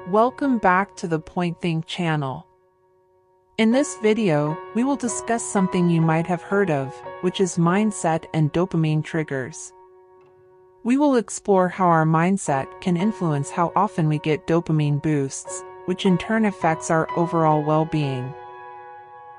Welcome back to the Point Think channel. In this video, we will discuss something you might have heard of, which is mindset and dopamine triggers. We will explore how our mindset can influence how often we get dopamine boosts, which in turn affects our overall well-being.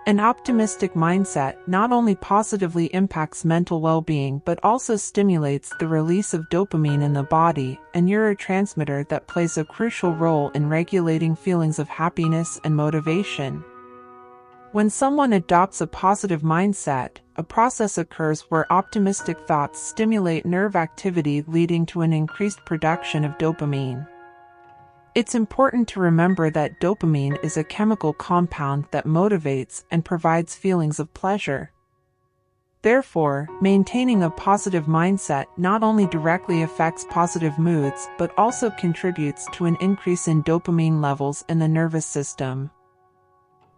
An optimistic mindset not only positively impacts mental well-being but also stimulates the release of dopamine in the body, a neurotransmitter that plays a crucial role in regulating feelings of happiness and motivation. When someone adopts a positive mindset, a process occurs where optimistic thoughts stimulate nerve activity, leading to an increased production of dopamine. It's important to remember that dopamine is a chemical compound that motivates and provides feelings of pleasure. Therefore, maintaining a positive mindset not only directly affects positive moods but also contributes to an increase in dopamine levels in the nervous system.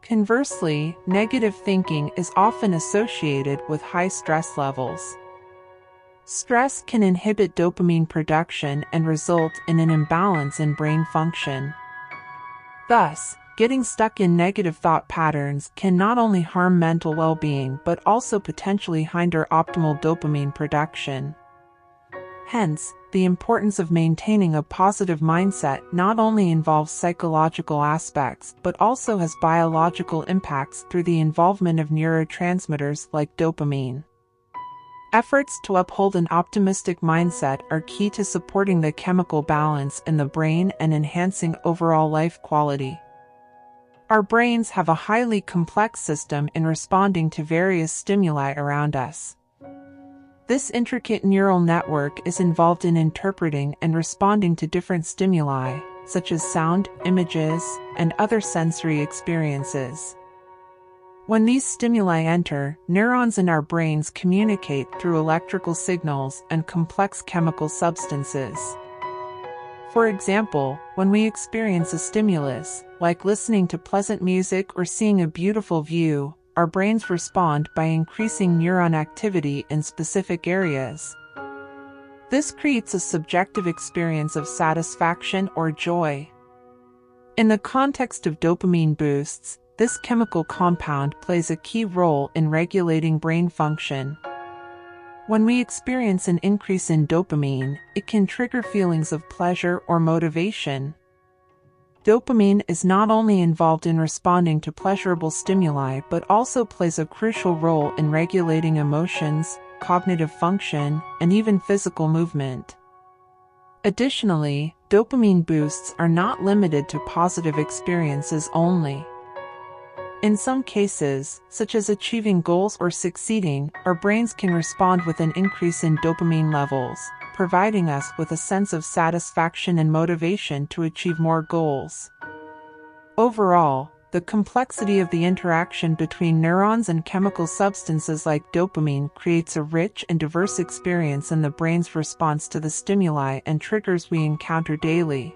Conversely, negative thinking is often associated with high stress levels. Stress can inhibit dopamine production and result in an imbalance in brain function. Thus, getting stuck in negative thought patterns can not only harm mental well-being but also potentially hinder optimal dopamine production. Hence, the importance of maintaining a positive mindset not only involves psychological aspects but also has biological impacts through the involvement of neurotransmitters like dopamine. Efforts to uphold an optimistic mindset are key to supporting the chemical balance in the brain and enhancing overall life quality. Our brains have a highly complex system in responding to various stimuli around us. This intricate neural network is involved in interpreting and responding to different stimuli, such as sound, images, and other sensory experiences. When these stimuli enter, neurons in our brains communicate through electrical signals and complex chemical substances. For example, when we experience a stimulus, like listening to pleasant music or seeing a beautiful view, our brains respond by increasing neuron activity in specific areas. This creates a subjective experience of satisfaction or joy. In the context of dopamine boosts, this chemical compound plays a key role in regulating brain function. When we experience an increase in dopamine, it can trigger feelings of pleasure or motivation. Dopamine is not only involved in responding to pleasurable stimuli but also plays a crucial role in regulating emotions, cognitive function, and even physical movement. Additionally, dopamine boosts are not limited to positive experiences only. In some cases, such as achieving goals or succeeding, our brains can respond with an increase in dopamine levels, providing us with a sense of satisfaction and motivation to achieve more goals. Overall, the complexity of the interaction between neurons and chemical substances like dopamine creates a rich and diverse experience in the brain's response to the stimuli and triggers we encounter daily.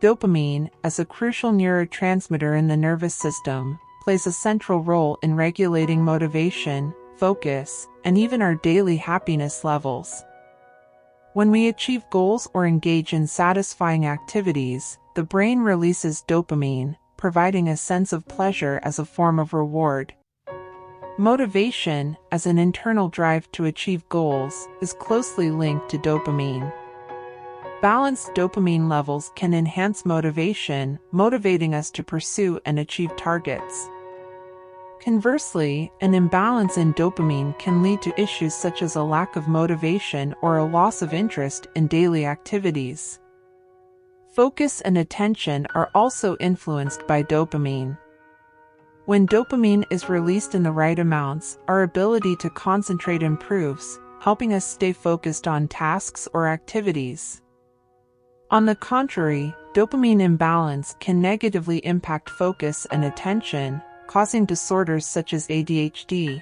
Dopamine, as a crucial neurotransmitter in the nervous system, plays a central role in regulating motivation, focus, and even our daily happiness levels. When we achieve goals or engage in satisfying activities, the brain releases dopamine, providing a sense of pleasure as a form of reward. Motivation, as an internal drive to achieve goals, is closely linked to dopamine. Balanced dopamine levels can enhance motivation, motivating us to pursue and achieve targets. Conversely, an imbalance in dopamine can lead to issues such as a lack of motivation or a loss of interest in daily activities. Focus and attention are also influenced by dopamine. When dopamine is released in the right amounts, our ability to concentrate improves, helping us stay focused on tasks or activities. On the contrary, dopamine imbalance can negatively impact focus and attention, causing disorders such as ADHD.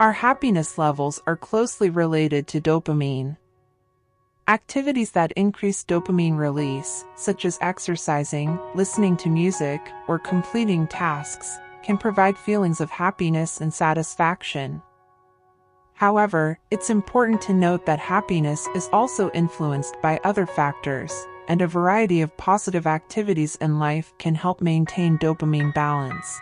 Our happiness levels are closely related to dopamine. Activities that increase dopamine release, such as exercising, listening to music, or completing tasks, can provide feelings of happiness and satisfaction. However, it's important to note that happiness is also influenced by other factors, and a variety of positive activities in life can help maintain dopamine balance.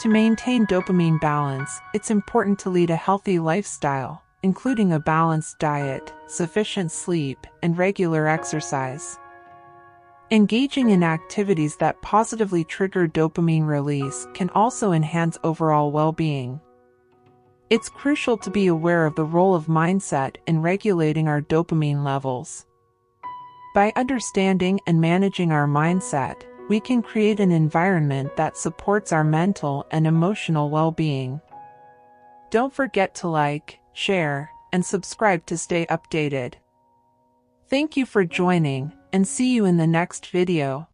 To maintain dopamine balance, it's important to lead a healthy lifestyle, including a balanced diet, sufficient sleep, and regular exercise. Engaging in activities that positively trigger dopamine release can also enhance overall well-being. It's crucial to be aware of the role of mindset in regulating our dopamine levels. By understanding and managing our mindset, we can create an environment that supports our mental and emotional well-being. Don't forget to like, share, and subscribe to stay updated. Thank you for joining, and see you in the next video.